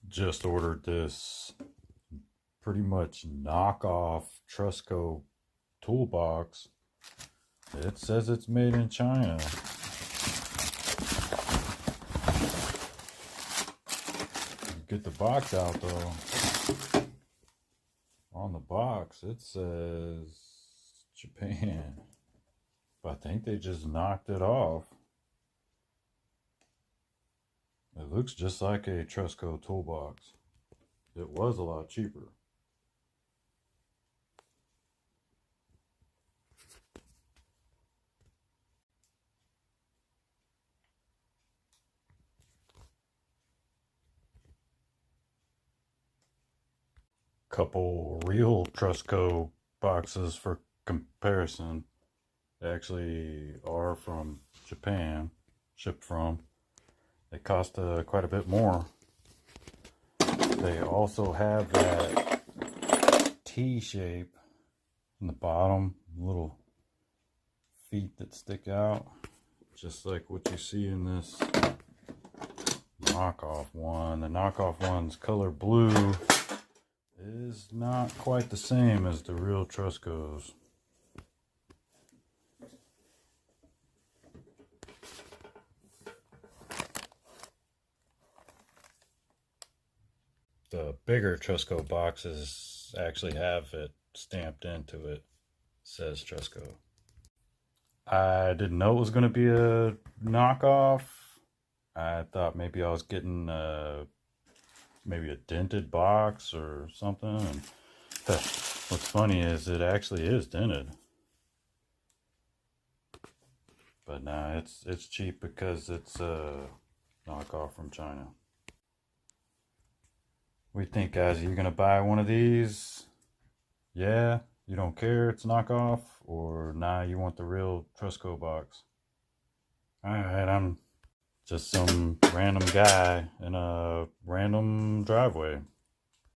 Just ordered this pretty much knockoff Trusco toolbox. It says it's made in China. Get the box out though. On the box it says Japan, but I think they just knocked it off. It looks just like a Trusco toolbox. It was a lot cheaper. Couple real Trusco boxes for comparison. They actually are from Japan, shipped from. They cost quite a bit more. They also have that T shape in the bottom, little feet that stick out, just like what you see in this knockoff one. The knockoff one's color blue is not quite the same as the real Truscos. The bigger Trusco boxes actually have it stamped into it. It says Trusco. I didn't know it was going to be a knockoff. I thought maybe I was getting maybe a dented box or something. And what's funny is it actually is dented. But nah, it's cheap because it's a knockoff from China. What do you think, guys? Are you gonna buy one of these? Yeah, you don't care it's knockoff, or nah, you want the real Trusco box? Alright, I'm just some random guy in a random driveway.